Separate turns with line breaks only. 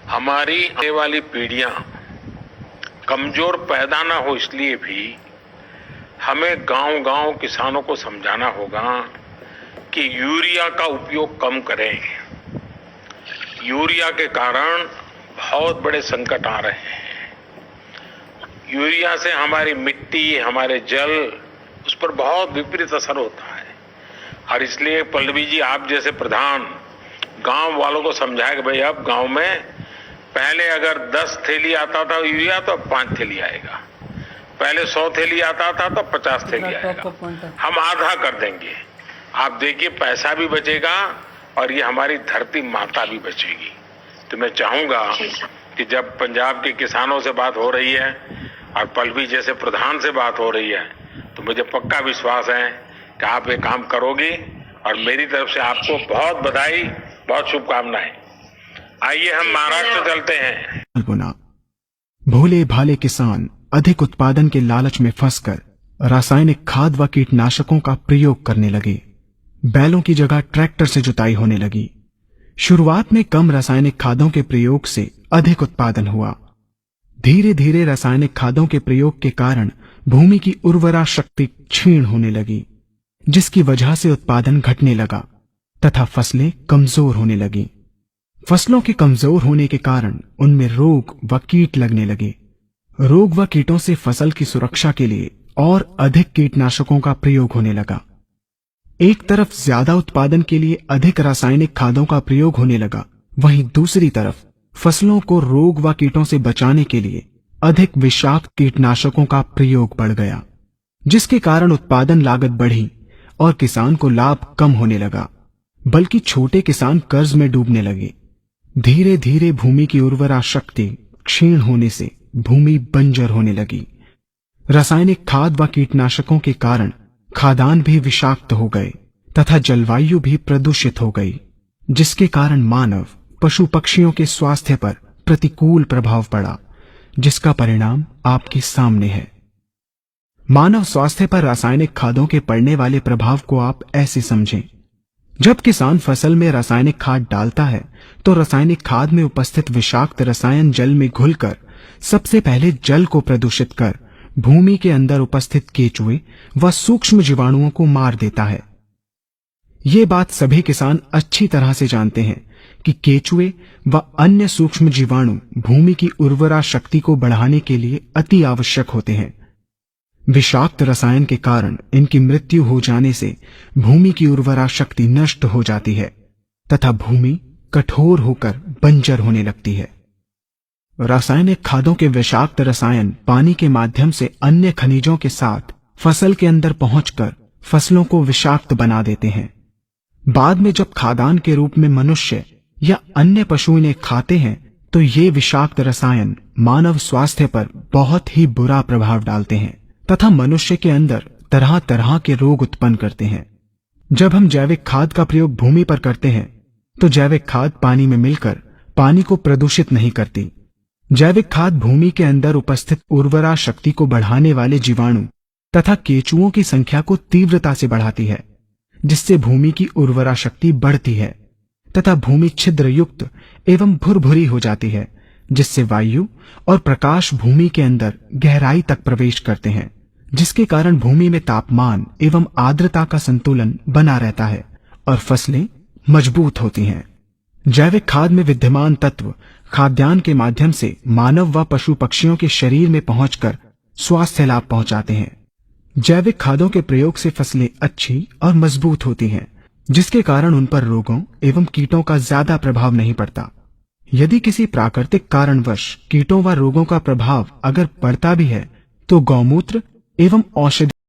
हमारी आने वाली पीढ़ियां कमजोर पैदा ना हो, इसलिए भी हमें गांव-गांव किसानों को समझाना होगा कि यूरिया का उपयोग कम करें। यूरिया के कारण बहुत बड़े संकट आ रहे हैं। यूरिया से हमारी मिट्टी, हमारे जल, उस पर बहुत विपरीत असर होता है। और इसलिए पल्लवी जी, आप जैसे प्रधान गांव वालों को समझाए कि भाई अब गांव में पहले अगर 10 थैली आता था यूरिया तो अब 5 थैली आएगा, पहले 100 थैली आता था तो 50 थैली आएगा, हम आधा कर देंगे। आप देखिए पैसा भी बचेगा और ये हमारी धरती माता भी बचेगी। तो मैं चाहूंगा कि जब पंजाब के किसानों से बात हो रही है और पल्लवी जैसे प्रधान से बात हो रही है, तो मुझे पक्का विश्वास है कि आप ये काम करोगी और मेरी तरफ से आपको बहुत बधाई, बहुत शुभकामनाएं। आइए हम महाराष्ट्र चलते हैं।
भोले भाले किसान अधिक उत्पादन के लालच में फंसकर रासायनिक खाद व कीटनाशकों का प्रयोग करने लगे। बैलों की जगह ट्रैक्टर से जुताई होने लगी। शुरुआत में कम रासायनिक खादों के प्रयोग से अधिक उत्पादन हुआ। धीरे धीरे रासायनिक खादों के प्रयोग के कारण भूमि की उर्वरा शक्ति क्षीण होने लगी, जिसकी वजह से उत्पादन घटने लगा तथा फसलें कमजोर होने लगी। फसलों के कमजोर होने के कारण उनमें रोग व कीट लगने लगे। रोग व कीटों से फसल की सुरक्षा के लिए और अधिक कीटनाशकों का प्रयोग होने लगा। एक तरफ ज्यादा उत्पादन के लिए अधिक रासायनिक खादों का प्रयोग होने लगा, वहीं दूसरी तरफ फसलों को रोग व कीटों से बचाने के लिए अधिक विषाक्त कीटनाशकों का प्रयोग बढ़ गया, जिसके कारण उत्पादन लागत बढ़ी और किसान को लाभ कम होने लगा, बल्कि छोटे किसान कर्ज में डूबने लगे। धीरे धीरे भूमि की उर्वरा शक्ति क्षीण होने से भूमि बंजर होने लगी। रासायनिक खाद व कीटनाशकों के कारण खाद्यान्न भी विषाक्त हो गए तथा जलवायु भी प्रदूषित हो गई, जिसके कारण मानव, पशु पक्षियों के स्वास्थ्य पर प्रतिकूल प्रभाव पड़ा, जिसका परिणाम आपके सामने है। मानव स्वास्थ्य पर रासायनिक खादों के पड़ने वाले प्रभाव को आप ऐसे समझें। जब किसान फसल में रासायनिक खाद डालता है तो रासायनिक खाद में उपस्थित विषाक्त रसायन जल में घुलकर सबसे पहले जल को प्रदूषित कर भूमि के अंदर उपस्थित केचुए व सूक्ष्म जीवाणुओं को मार देता है। ये बात सभी किसान अच्छी तरह से जानते हैं कि केचुए व अन्य सूक्ष्म जीवाणु भूमि की उर्वरा शक्ति को बढ़ाने के लिए अति आवश्यक होते हैं। विषाक्त रसायन के कारण इनकी मृत्यु हो जाने से भूमि की उर्वरा शक्ति नष्ट हो जाती है तथा भूमि कठोर होकर बंजर होने लगती है। रासायनिक खादों के विषाक्त रसायन पानी के माध्यम से अन्य खनिजों के साथ फसल के अंदर पहुंचकर फसलों को विषाक्त बना देते हैं। बाद में जब खाद्यान्न के रूप में मनुष्य या अन्य पशु इन्हें खाते हैं तो ये विषाक्त रसायन मानव स्वास्थ्य पर बहुत ही बुरा प्रभाव डालते हैं तथा मनुष्य के अंदर तरह तरह के रोग उत्पन्न करते हैं। जब हम जैविक खाद का प्रयोग भूमि पर करते हैं तो जैविक खाद पानी में मिलकर पानी को प्रदूषित नहीं करती। जैविक खाद भूमि के अंदर उपस्थित उर्वरा शक्ति को बढ़ाने वाले जीवाणु तथा केचुओं की संख्या को तीव्रता से बढ़ाती है, जिससे भूमि की उर्वरा शक्ति बढ़ती है तथा भूमि छिद्र युक्त एवं भुरभुरी हो जाती है, जिससे वायु और प्रकाश भूमि के अंदर गहराई तक प्रवेश करते हैं, जिसके कारण भूमि में तापमान एवं आर्द्रता का संतुलन बना रहता है और फसलें मजबूत होती हैं। जैविक खाद में विद्यमान तत्व खाद्यान्न के माध्यम से मानव व पशु पक्षियों के शरीर में पहुंचकर स्वास्थ्य लाभ पहुंचाते हैं। जैविक खादों के प्रयोग से फसलें अच्छी और मजबूत होती हैं, जिसके कारण उन पर रोगों एवं कीटों का ज्यादा प्रभाव नहीं पड़ता। यदि किसी प्राकृतिक कारणवश कीटों व रोगों का प्रभाव अगर पड़ता भी है तो गौमूत्र एवं औषधि